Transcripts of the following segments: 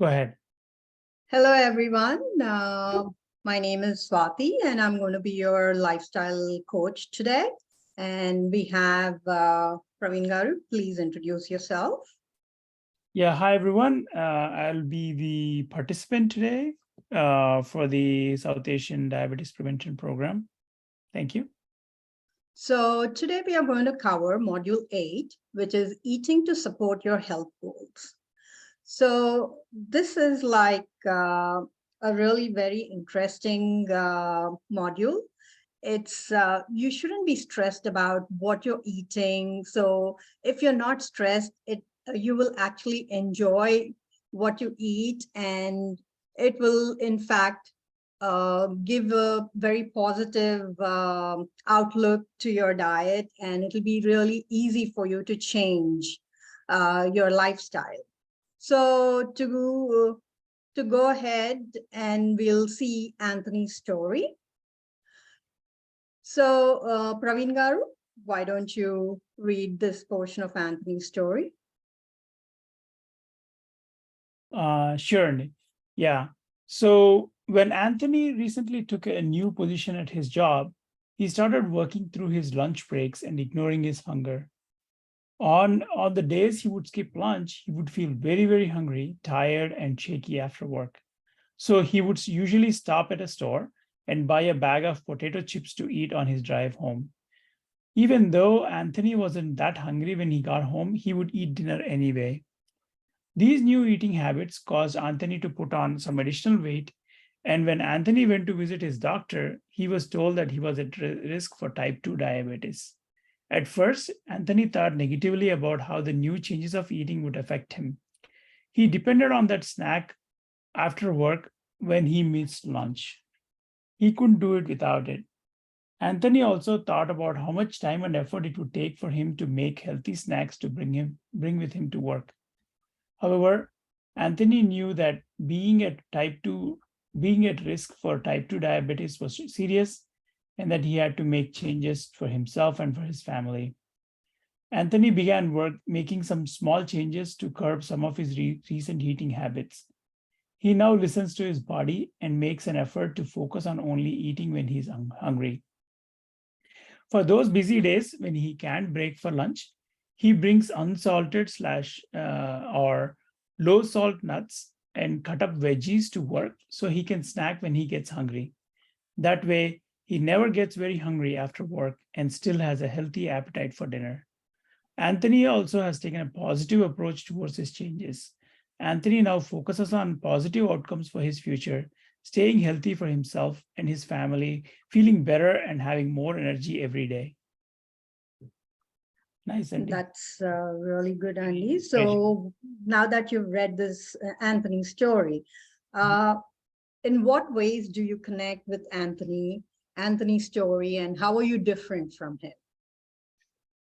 Go ahead. Hello, everyone. My name is Swati, and I'm going to be your lifestyle coach today. And we have Praveen Garu. Please introduce yourself. Yeah, hi everyone. I'll be the participant today for the South Asian Diabetes Prevention Program. Thank you. So today we are going to cover Module 8, which is eating to support your health goals. So this is like a really very interesting module. It's you shouldn't be stressed about what you're eating. So if you're not stressed, you will actually enjoy what you eat, and it will in fact give a very positive outlook to your diet, and it'll be really easy for you to change your lifestyle. So to go ahead, and we'll see Anthony's story. So Praveen Garu, why don't you read this portion of Anthony's story? Sure. Yeah. So when Anthony recently took a new position at his job, he started working through his lunch breaks and ignoring his hunger. On the days he would skip lunch, he would feel very, very hungry, tired, and shaky after work. So he would usually stop at a store and buy a bag of potato chips to eat on his drive home. Even though Anthony wasn't that hungry when he got home, he would eat dinner anyway. These new eating habits caused Anthony to put on some additional weight. And when Anthony went to visit his doctor, he was told that he was at risk for type 2 diabetes. At first, Anthony thought negatively about how the new changes of eating would affect him. He depended on that snack after work when he missed lunch. He couldn't do it without it. Anthony also thought about how much time and effort it would take for him to make healthy snacks to bring with him to work. However, Anthony knew that being at risk for type 2 diabetes was serious, and that he had to make changes for himself and for his family. Anthony began making some small changes to curb some of his recent eating habits. He now listens to his body and makes an effort to focus on only eating when he's hungry. For those busy days when he can't break for lunch, he brings unsalted or low salt nuts and cut up veggies to work so he can snack when he gets hungry. That way, he never gets very hungry after work and still has a healthy appetite for dinner. Anthony also has taken a positive approach towards his changes. Anthony now focuses on positive outcomes for his future, staying healthy for himself and his family, feeling better and having more energy every day. Nice, Andy. That's really good, Andy. So now that you've read this Anthony story, in what ways do you connect with Anthony's story, and how are you different from him?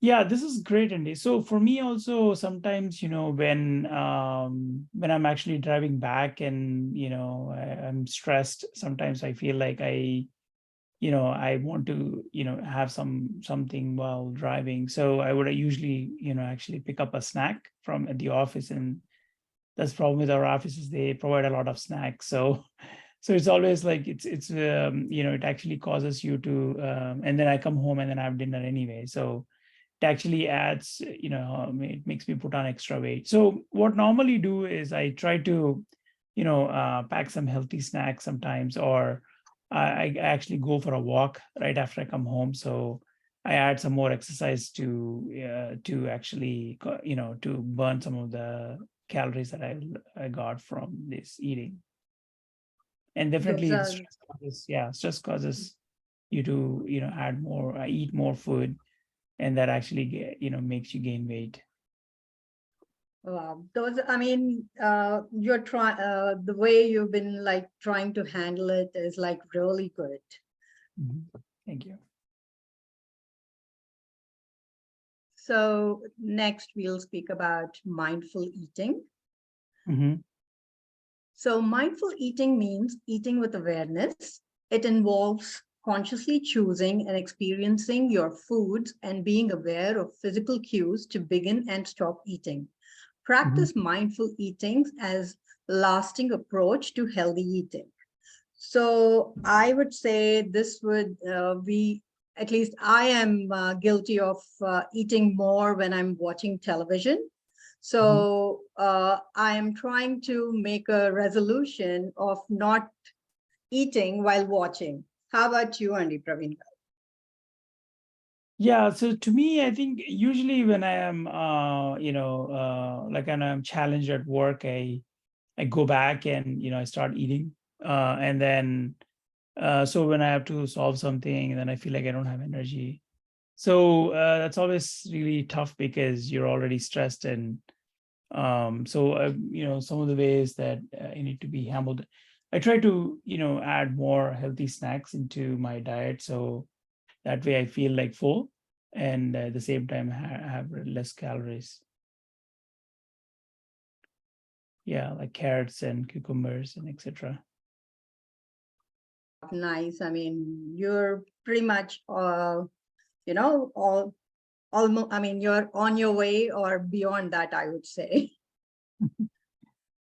Yeah, this is great, Andy. So for me also, sometimes, when I'm actually driving back and, I'm stressed, sometimes I feel like I want to, have something while driving. So I would usually, actually pick up a snack from at the office. And that's the problem with our offices. They provide a lot of snacks. So it's always like it actually causes you to, and then I come home and then I have dinner anyway. So it actually adds, it makes me put on extra weight. So what normally do is I try to, pack some healthy snacks sometimes, or I actually go for a walk right after I come home. So I add some more exercise to actually, to burn some of the calories that I got from this eating. And definitely stress causes you to, eat more food. And that actually, makes you gain weight. Wow, you're trying, the way you've been like trying to handle it is like really good. Mm-hmm. Thank you. So next we'll speak about mindful eating. Mm-hmm. So mindful eating means eating with awareness. It involves consciously choosing and experiencing your foods and being aware of physical cues to begin and stop eating. Practice mindful eating as lasting approach to healthy eating. So I would say this would be, at least I am guilty of eating more when I'm watching television. So I am trying to make a resolution of not eating while watching. How about you, Andy Praveen? Yeah, so to me, I think usually when I am, like when I'm challenged at work, I go back and I start eating, and then so when I have to solve something, and then I feel like I don't have energy. So that's always really tough because you're already stressed, and so some of the ways that you need to be handled. I try to add more healthy snacks into my diet, so that way I feel like full, and at the same time have less calories. Yeah, like carrots and cucumbers and etc. Nice. I mean, you're pretty much, all almost, I mean, you're on your way or beyond that, I would say.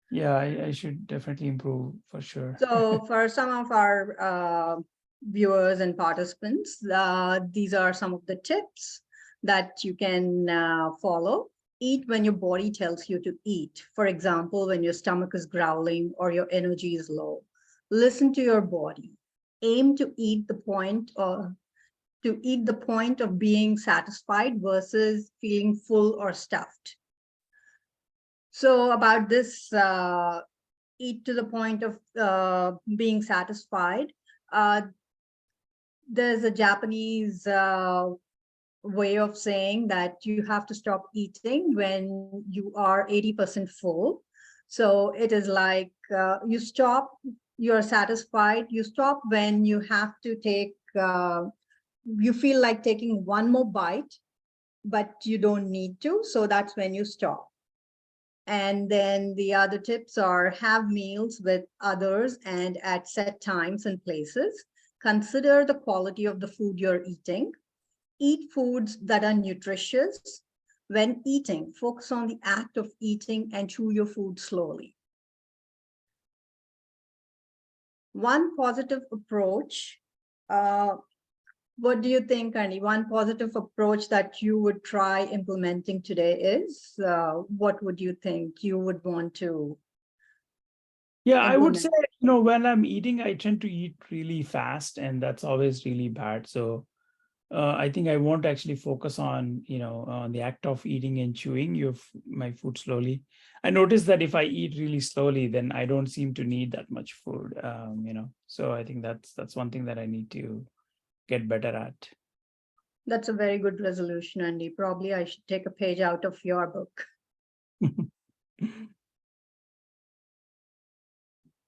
Yeah, I should definitely improve for sure. So for some of our viewers and participants, these are some of the tips that you can follow. Eat when your body tells you to eat. For example, when your stomach is growling or your energy is low. Listen to your body. Aim to eat the point of being satisfied versus feeling full or stuffed. So about this, eat to the point of being satisfied. Uh, there's a Japanese way of saying that you have to stop eating when you are 80% full. So it is like you stop, you're satisfied, you stop when you have to take, you feel like taking one more bite, but you don't need to. So that's when you stop. And then the other tips are have meals with others and at set times and places. Consider the quality of the food you're eating. Eat foods that are nutritious. When eating, focus on the act of eating and chew your food slowly. One positive approach, what do you think, Andy? One positive approach that you would try implementing today is, what would you think you would want to Yeah, I would say, implement? when I'm eating, I tend to eat really fast, and that's always really bad. So I think I want to actually focus on, on the act of eating and chewing my food slowly. I notice that if I eat really slowly, then I don't seem to need that much food. So I think that's one thing that I need to get better at. That's a very good resolution, Andy. Probably I should take a page out of your book.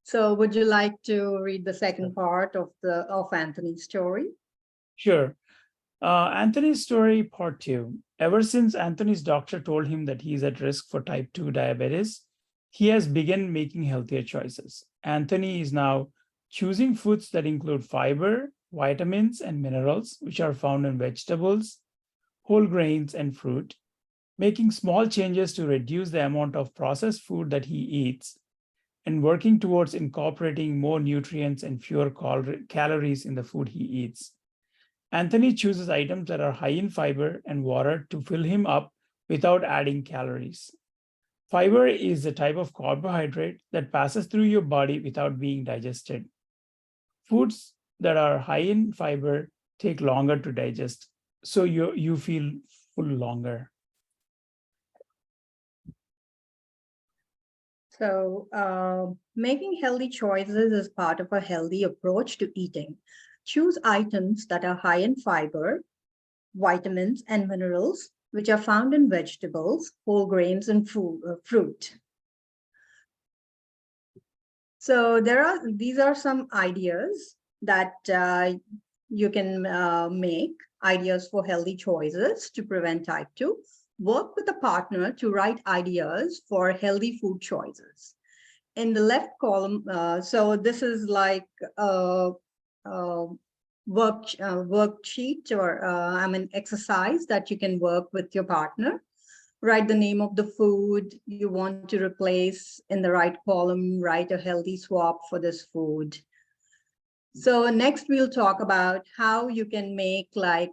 So would you like to read the second part of Anthony's story? Sure. Anthony's story, part two. Ever since Anthony's doctor told him that he is at risk for type 2 diabetes, he has begun making healthier choices. Anthony is now choosing foods that include fiber, vitamins, and minerals, which are found in vegetables, whole grains, and fruit, making small changes to reduce the amount of processed food that he eats, and working towards incorporating more nutrients and fewer calories in the food he eats. Anthony chooses items that are high in fiber and water to fill him up without adding calories. Fiber is a type of carbohydrate that passes through your body without being digested. Foods that are high in fiber take longer to digest, so you feel full longer. So making healthy choices is part of a healthy approach to eating. Choose items that are high in fiber, vitamins, and minerals, which are found in vegetables, whole grains, and fruit. So these are some ideas that you can make, ideas for healthy choices to prevent type 2. Work with a partner to write ideas for healthy food choices. In the left column, so this is like a worksheet or I mean exercise that you can work with your partner. write the name of the food you want to replace in the right column, write a healthy swap for this food. So next we'll talk about how you can make like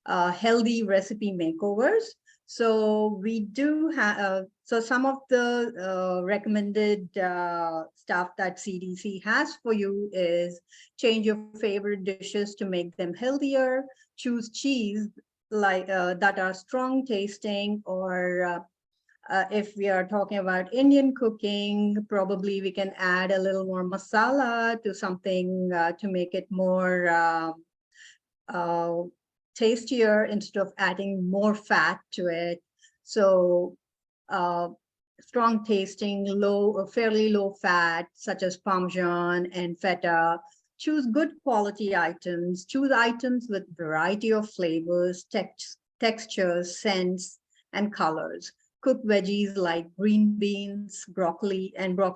healthy recipe makeovers. So we do have, so some of the recommended stuff that CDC has for you is change your favorite dishes to make them healthier, choose cheese like that are strong tasting, or if we are talking about Indian cooking, probably we can add a little more masala to something to make it more uh, tastier instead of adding more fat to it. So uh, strong tasting, fairly low fat, such as Parmesan and feta. Choose good quality items. Choose items with variety of flavors, textures, scents, and colors. Cook veggies like green beans, broccoli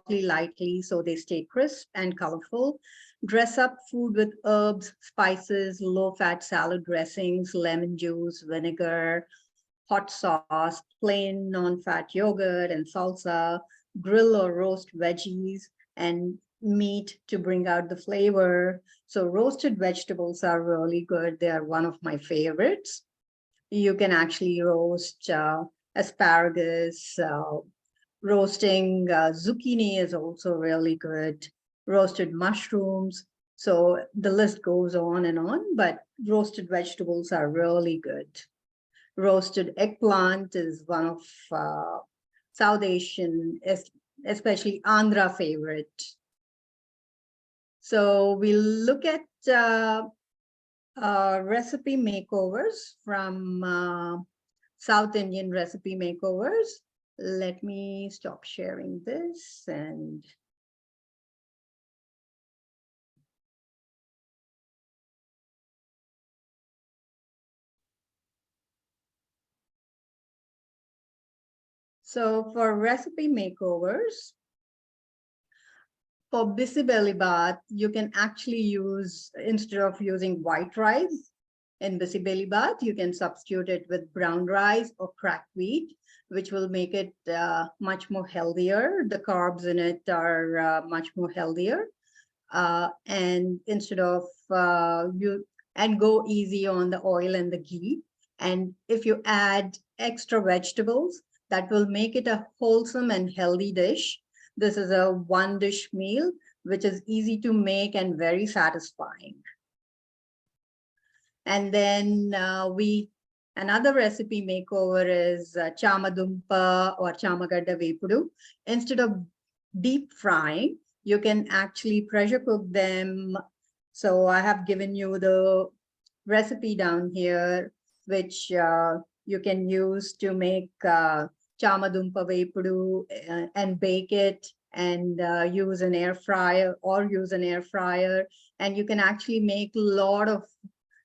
lightly so they stay crisp and colorful. Dress up food with herbs, spices, low-fat salad dressings, lemon juice, vinegar, hot sauce, plain non-fat yogurt and salsa, grill or roast veggies, and meat to bring out the flavor. So roasted vegetables are really good. They are one of my favorites. You can actually roast asparagus, roasting zucchini is also really good. Roasted mushrooms. So the list goes on, but roasted vegetables are really good. Roasted eggplant is one of South Asian, especially Andhra favorite. So we'll look at recipe makeovers from South Indian recipe makeovers. Let me stop sharing this and so for recipe makeovers, for bisi belly bath, you can actually use, instead of using white rice in bisi belly bath, you can substitute it with brown rice or cracked wheat, which will make it much more healthier. The carbs in it are much more healthier. And instead of and go easy on the oil and the ghee. And if you add extra vegetables, that will make it a wholesome and healthy dish. This is a one dish meal, which is easy to make and very satisfying. And then another recipe makeover is chamadumpa or chamagadda vepudu. Instead of deep frying, you can actually pressure cook them. So I have given you the recipe down here, which you can use to make chamadumpa vepudu and bake it and use an air fryer and you can actually make a lot of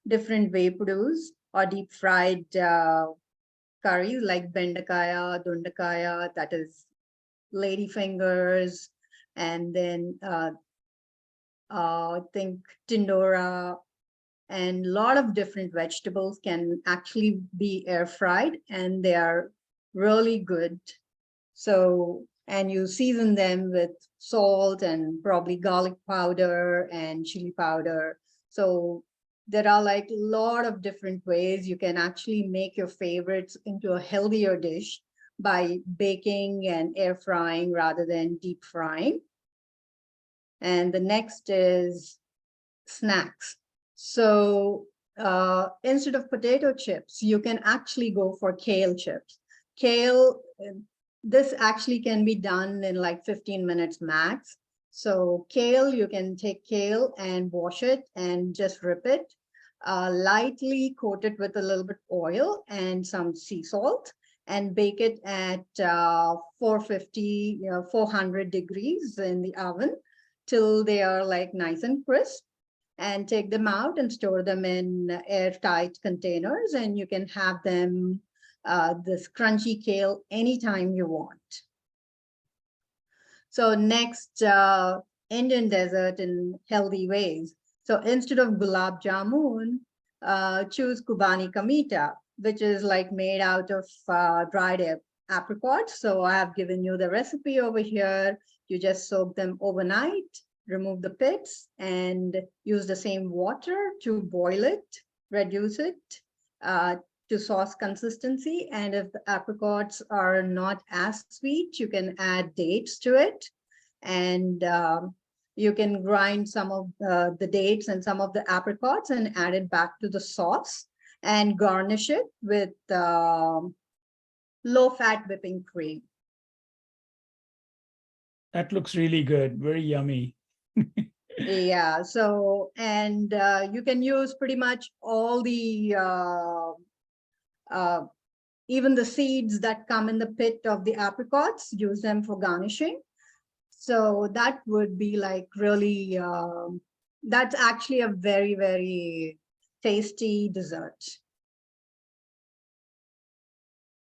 different vepudus or deep fried curries like bendakaya, dundakaya, that is lady fingers, and then I think tindora, and a lot of different vegetables can actually be air fried and they are really good. So, and you season them with salt and probably garlic powder and chili powder. So there are like a lot of different ways you can actually make your favorites into a healthier dish by baking and air frying rather than deep frying. And the next is snacks. So instead of potato chips, you can actually go for kale chips. Kale, this actually can be done in like 15 minutes max. So kale, you can take kale and wash it and just rip it, lightly coat it with a little bit oil and some sea salt, and bake it at 450, 400 degrees in the oven till they are like nice and crisp, and take them out and store them in airtight containers, and you can have them, this crunchy kale, anytime you want. So next, Indian dessert in healthy ways. So instead of gulab jamun, choose Kubani ka meetha. which is like made out of dried apricots. So I have given you the recipe over here. You just soak them overnight, remove the pits, and use the same water to boil it, reduce it to sauce consistency. And if the apricots are not as sweet, you can add dates to it. And you can grind some of the dates and some of the apricots and add it back to the sauce and garnish it with low-fat whipping cream. That looks really good. Very yummy. Yeah, so, and you can use pretty much all the, even the seeds that come in the pit of the apricots, use them for garnishing. So that would be like really, that's actually a very, very tasty dessert.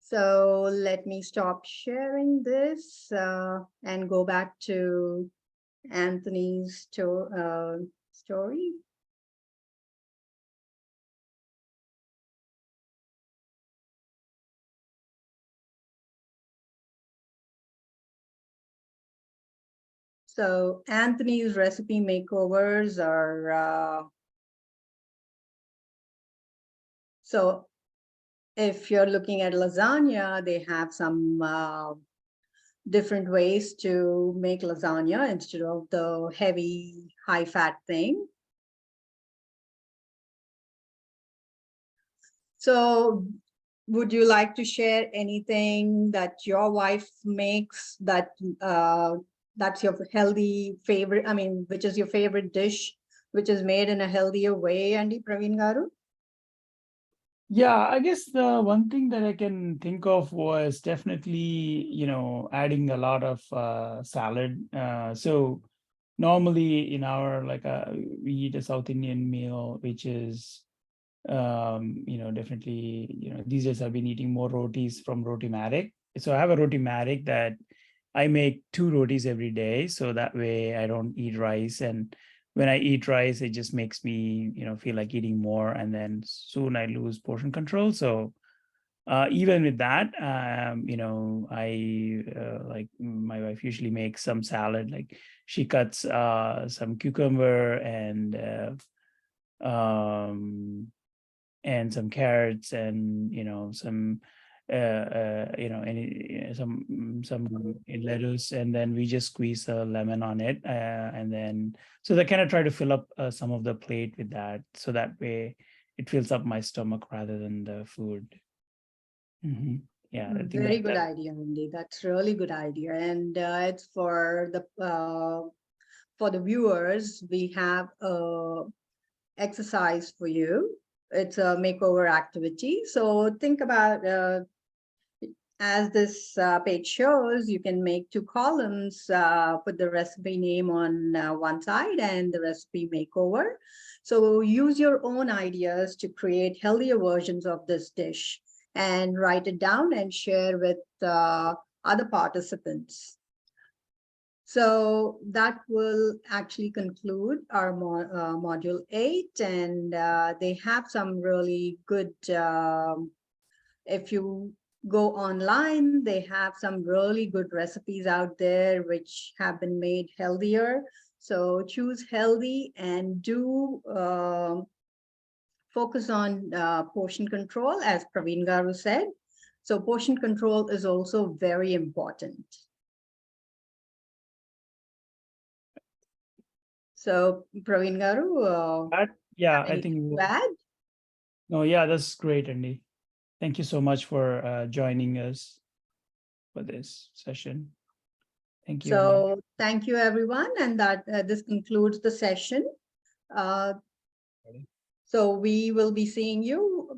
So let me stop sharing this and go back to Anthony's story. So Anthony's recipe makeovers are, so if you're looking at lasagna, they have some different ways to make lasagna instead of the heavy, high-fat thing. So would you like to share anything that your wife makes that that's your healthy favorite, I mean, which is your favorite dish, which is made in a healthier way, Andy Praveen Garu? Yeah, I guess the one thing that I can think of was definitely, adding a lot of salad. So normally in our, we eat a South Indian meal, which is, definitely, these days I've been eating more rotis from Rotimatic. So I have a Rotimatic that I make 2 rotis every day. So that way I don't eat rice. And when I eat rice, it just makes me, feel like eating more. And then soon I lose portion control. So even with that, I like my wife usually makes some salad. Like she cuts some cucumber and some carrots and some some lettuce, and then we just squeeze a lemon on it, and then so they kind of try to fill up some of the plate with that, so that way it fills up my stomach rather than the food. Yeah, I think Very good that idea, Andy. That's really good idea. And it's for the viewers, we have a exercise for you. It's a makeover activity. So think about, as this page shows, you can make 2 columns, put the recipe name on one side and the recipe makeover. So use your own ideas to create healthier versions of this dish and write it down and share with other participants. So that will actually conclude our module 8, and they have some really good, if you go online, they have some really good recipes out there which have been made healthier. So choose healthy and do focus on portion control, as Praveen Garu said. So portion control is also very important. So Praveen Garu, yeah, have I anything think to add? no, yeah, that's great, Andy. Thank you so much for joining us for this session. Thank you, Andy. So thank you, everyone. And that this concludes the session. So we will be seeing you